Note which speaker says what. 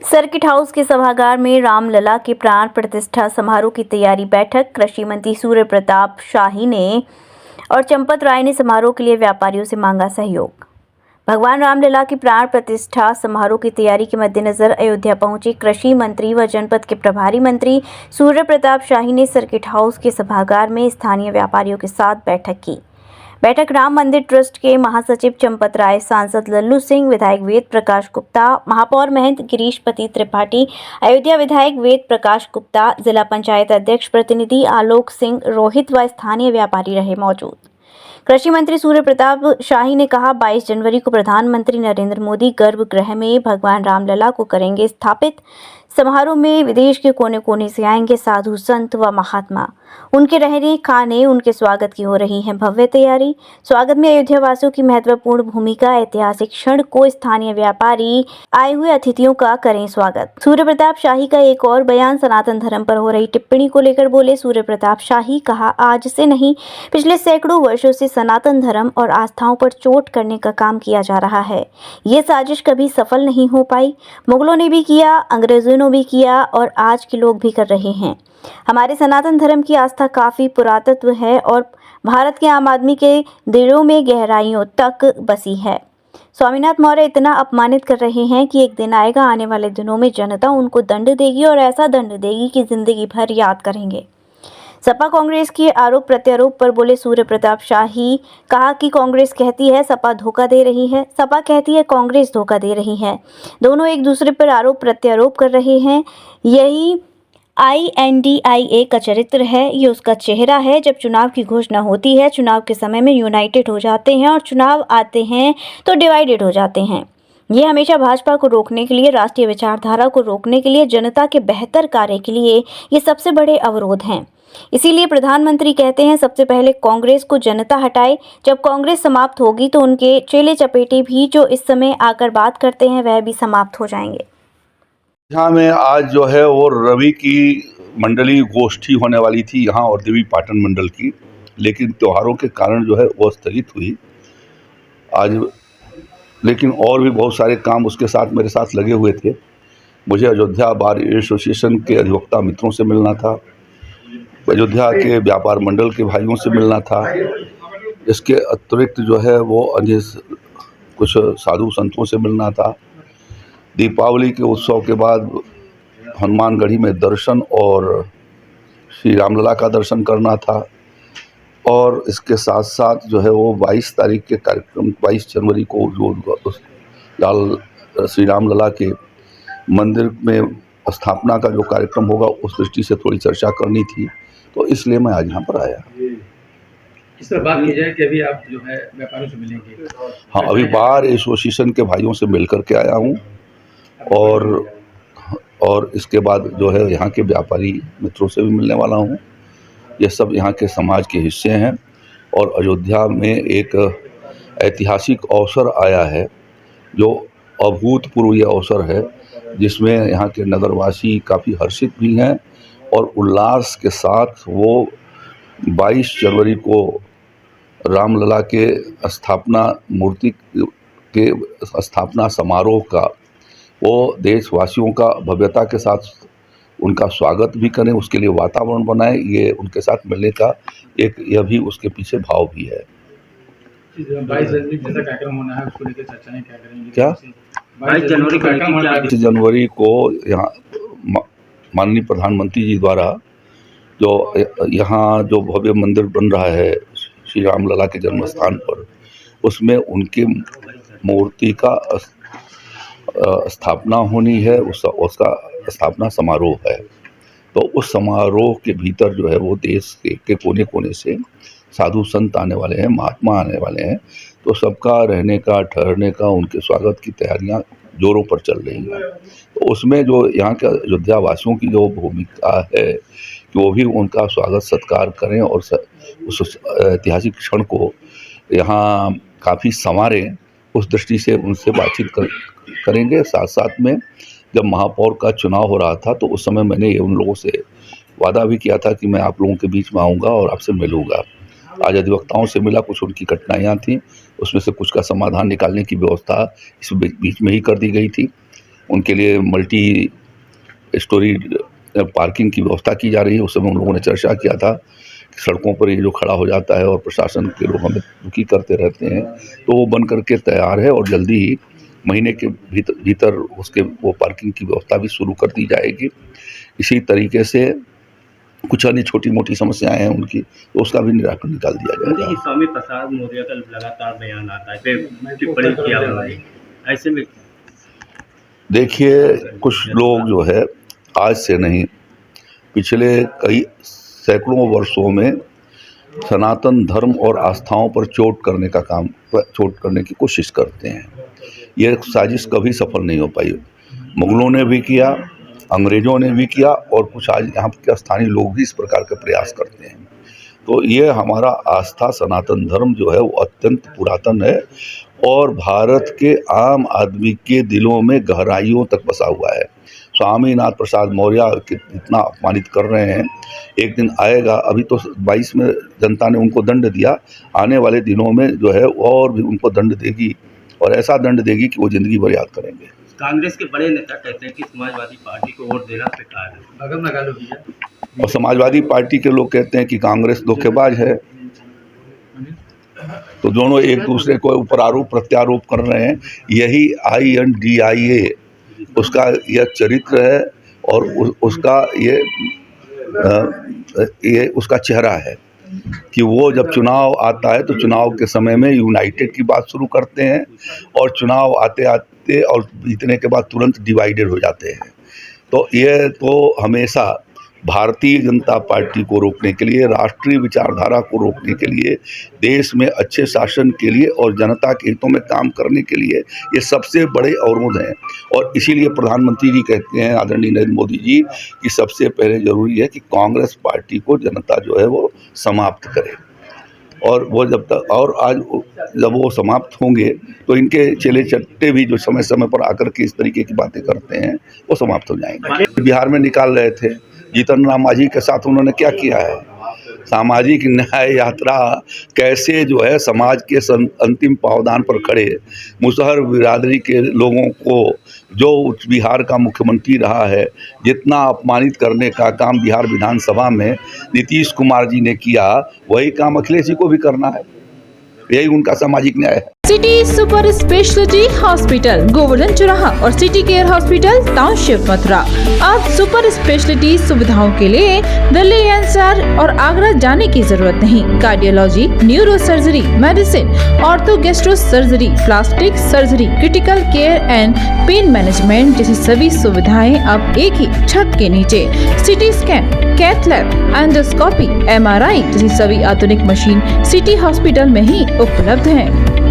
Speaker 1: Circuit house के सभागार में रामलला के प्राण प्रतिष्ठा समारोह की तैयारी बैठक। कृषि मंत्री सूर्य प्रताप शाही ने और चंपत राय ने समारोह के लिए व्यापारियों से मांगा सहयोग। भगवान रामलला की प्राण प्रतिष्ठा समारोह की तैयारी के मद्देनजर अयोध्या पहुंचे कृषि मंत्री व जनपद के प्रभारी मंत्री सूर्य प्रताप शाही ने सर्किट हाउस के सभागार में स्थानीय व्यापारियों के साथ बैठक की। बैठक राम मंदिर ट्रस्ट के महासचिव चंपत राय, सांसद लल्लू सिंह, विधायक वेद प्रकाश गुप्ता, महापौर महंत गिरीशपति त्रिपाठी, अयोध्या विधायक वेद प्रकाश गुप्ता, जिला पंचायत अध्यक्ष प्रतिनिधि आलोक सिंह रोहित व स्थानीय व्यापारी रहे मौजूद। कृषि मंत्री सूर्य प्रताप शाही ने कहा, 22 जनवरी को प्रधानमंत्री नरेंद्र मोदी गर्भगृह में भगवान रामलला को करेंगे स्थापित। समारोह में विदेश के कोने कोने से आएंगे साधु संत व महात्मा। उनके रहने खाने, उनके स्वागत की हो रही है भव्य तैयारी। स्वागत में अयोध्या वासियों की महत्वपूर्ण भूमिका। ऐतिहासिक क्षण को स्थानीय व्यापारी आए हुए अतिथियों का करें स्वागत। सूर्य प्रताप शाही का एक और बयान सनातन धर्म पर हो रही टिप्पणी को लेकर बोले सूर्य प्रताप शाही। कहा, आज से नहीं, पिछले सैकड़ों वर्षों से सनातन धर्म और आस्थाओं पर चोट करने का काम किया जा रहा है। ये साजिश कभी सफल नहीं हो पाई। मुगलों ने भी किया, अंग्रेजों ने भी किया और आज के लोग भी कर रहे हैं। हमारे सनातन धर्म की आस्था काफी पुरातत्व है और भारत के आम आदमी के दिलों में गहराइयों तक बसी है। स्वामीनाथ मौर्य इतना अपमानित कर रहे हैं कि एक दिन आएगा, आने वाले दिनों में जनता उनको दंड देगी और ऐसा दंड देगी कि जिंदगी भर याद करेंगे। सपा कांग्रेस के आरोप प्रत्यारोप पर बोले सूर्य प्रताप शाही। कहा कि कांग्रेस कहती है सपा धोखा दे रही है, सपा कहती है कांग्रेस धोखा दे रही है। दोनों एक दूसरे पर आरोप प्रत्यारोप कर रहे हैं। यही INDIA का चरित्र है, ये उसका चेहरा है। जब चुनाव की घोषणा होती है, चुनाव के समय में यूनाइटेड हो जाते हैं और चुनाव आते हैं तो डिवाइडेड हो जाते हैं। ये हमेशा भाजपा को रोकने के लिए, राष्ट्रीय विचारधारा को रोकने के लिए, जनता के बेहतर कार्य के लिए ये सबसे बड़े अवरोध हैं। इसीलिए प्रधानमंत्री कहते हैं सबसे पहले कांग्रेस को जनता हटाए। जब कांग्रेस समाप्त होगी तो उनके चेले चपेटे भी जो इस समय आकर बात करते हैं वह भी समाप्त हो जाएंगे।
Speaker 2: यहाँ में आज जो है वो रवि की मंडली गोष्ठी होने वाली थी यहाँ और देवी पाटन मंडल की, लेकिन त्योहारों के कारण जो है वो स्थगित हुई आज। लेकिन और भी बहुत सारे काम उसके साथ मेरे साथ लगे हुए थे। मुझे अयोध्या बार एसोसिएशन के अधिवक्ता मित्रों से मिलना था, अयोध्या के व्यापार मंडल के भाइयों से मिलना था। इसके अतिरिक्त जो है वो अन्य कुछ साधु संतों से मिलना था। दीपावली के उत्सव के बाद हनुमानगढ़ी में दर्शन और श्री रामलला का दर्शन करना था। और इसके साथ साथ जो है वो 22 तारीख के कार्यक्रम, 22 जनवरी को जो श्री रामलला के मंदिर में स्थापना का जो कार्यक्रम होगा उस दृष्टि से थोड़ी चर्चा करनी थी, तो इसलिए मैं आज यहाँ पर आया।
Speaker 3: इस तरह बात की जाए कि अभी आप जो है व्यापारियों से मिलेंगे?
Speaker 2: हाँ, अभी बार एसोसिएशन के भाइयों से मिल करके आया हूँ और इसके बाद जो है यहाँ के व्यापारी मित्रों से भी मिलने वाला हूँ। ये सब यहाँ के समाज के हिस्से हैं और अयोध्या में एक ऐतिहासिक अवसर आया है जो अभूतपूर्व ये अवसर है, जिसमें यहाँ के नगरवासी काफ़ी हर्षित भी हैं और उल्लास के साथ वो 22 जनवरी को रामलला के स्थापना मूर्ति के स्थापना समारोह का वो देशवासियों का भव्यता के साथ उनका स्वागत भी करें, उसके लिए वातावरण बनाए। ये उनके साथ मिलने का एक यह भी उसके पीछे भाव भी है।
Speaker 3: 22 जनवरी जैसा कार्यक्रम होना है उसको लेकर चर्चाएं क्या करेंगे?
Speaker 2: क्या 22 जनवरी को यहाँ माननीय प्रधानमंत्री जी द्वारा जो यहाँ जो भव्य मंदिर बन रहा है श्री रामलला के जन्म स्थान पर, उसमें उनकी मूर्ति का स्थापना होनी है। उसका स्थापना समारोह है। तो उस समारोह के भीतर जो है वो देश के कोने कोने से साधु संत आने वाले हैं, महात्मा आने वाले हैं। तो सबका रहने का, ठहरने का, उनके स्वागत की तैयारियां जोरों पर चल रही हैं। तो उसमें जो यहाँ के अयोध्या वासियों की जो भूमिका है कि वो भी उनका स्वागत सत्कार करें और उस ऐतिहासिक क्षण को यहाँ काफ़ी संवारें, उस दृष्टि से उनसे बातचीत करेंगे। साथ साथ में जब महापौर का चुनाव हो रहा था तो उस समय मैंने उन लोगों से वादा भी किया था कि मैं आप लोगों के बीच में आऊँगा और आपसे मिलूँगा। आज अधिवक्ताओं से मिला, कुछ उनकी कठिनाइयाँ थीं, उसमें से कुछ का समाधान निकालने की व्यवस्था इस बीच में ही कर दी गई थी। उनके लिए मल्टी स्टोरी पार्किंग की व्यवस्था की जा रही है। उस समय उन लोगों ने चर्चा किया था कि सड़कों पर ये जो खड़ा हो जाता है और प्रशासन के लोग हमें दुखी करते रहते हैं, तो वो बन करके तैयार है और जल्दी ही महीने के भीतर उसके वो पार्किंग की व्यवस्था भी शुरू कर दी जाएगी। इसी तरीके से कुछ अन्य छोटी मोटी समस्याएं हैं उनकी, तो उसका भी निराकरण निकाल दिया जाएगा।
Speaker 4: स्वामी प्रसाद मौर्य का लगातार बयान आता है, टिप्पणी किया हुआ है, ऐसे में
Speaker 2: देखिए, कुछ लोग जो है आज से नहीं, पिछले कई सैकड़ों वर्षों में सनातन धर्म और आस्थाओं पर चोट करने की कोशिश करते हैं। यह साजिश कभी सफल नहीं हो पाई। मुगलों ने भी किया, अंग्रेजों ने भी किया और कुछ आज यहाँ के स्थानीय लोग भी इस प्रकार के प्रयास करते हैं। तो ये हमारा आस्था सनातन धर्म जो है वो अत्यंत पुरातन है और भारत के आम आदमी के दिलों में गहराइयों तक बसा हुआ है। स्वामीनाथ प्रसाद मौर्य के इतना अपमानित कर रहे हैं, एक दिन आएगा, अभी तो 22 में जनता ने उनको दंड दिया, आने वाले दिनों में जो है और भी उनको दंड देगी और ऐसा दंड देगी कि वो ज़िंदगी भर याद करेंगे।
Speaker 4: कांग्रेस के बड़े नेता कहते हैं कि समाजवादी पार्टी को वोट देना बेकार है,
Speaker 2: और समाजवादी पार्टी के लोग कहते हैं कि कांग्रेस धोखेबाज है। तो दोनों एक दूसरे को ऊपर आरोप प्रत्यारोप कर रहे हैं। यही INDIA उसका यह चरित्र है और उसका ये उसका चेहरा है कि वो जब चुनाव आता है तो चुनाव के समय में यूनाइटेड की बात शुरू करते हैं और चुनाव आते आते और जीतने के बाद तुरंत डिवाइडेड हो जाते हैं। तो ये तो हमेशा भारतीय जनता पार्टी को रोकने के लिए, राष्ट्रीय विचारधारा को रोकने के लिए, देश में अच्छे शासन के लिए और जनता के हितों में काम करने के लिए ये सबसे बड़े अवरोध हैं। और इसीलिए प्रधानमंत्री जी कहते हैं, आदरणीय नरेंद्र मोदी जी, कि सबसे पहले ज़रूरी है कि कांग्रेस पार्टी को जनता जो है वो समाप्त करे। और वो जब तक और आज जब वो समाप्त होंगे तो इनके चेले चट्टे भी जो समय समय पर आकर के इस तरीके की बातें करते हैं वो समाप्त हो जाएंगे। बिहार में निकाल रहे थे, जीतन राम मांझी के साथ उन्होंने क्या किया है? सामाजिक न्याय यात्रा कैसे जो है समाज के अंतिम पावदान पर खड़े मुसहर बिरादरी के लोगों को जो बिहार का मुख्यमंत्री रहा है, जितना अपमानित करने का काम बिहार विधानसभा में नीतीश कुमार जी ने किया, वही काम अखिलेश जी को भी करना है। यही उनका सामाजिक न्याय है।
Speaker 5: City super speciality hospital, Govardhan चौराहा और city care hospital, township, Mathura. अब सुपर स्पेशलिटी सुविधाओं के लिए दिल्ली NCR और आगरा जाने की जरूरत नहीं। Cardiology, neuro surgery, medicine, ortho gastro surgery, plastic surgery, critical care and pain management जैसी सभी सुविधाएं अब एक ही छत के नीचे। सिटी स्कैन, कैथ लैब, एंडोस्कोपी, MRI जैसी सभी आधुनिक मशीन सिटी हॉस्पिटल में ही उपलब्ध है।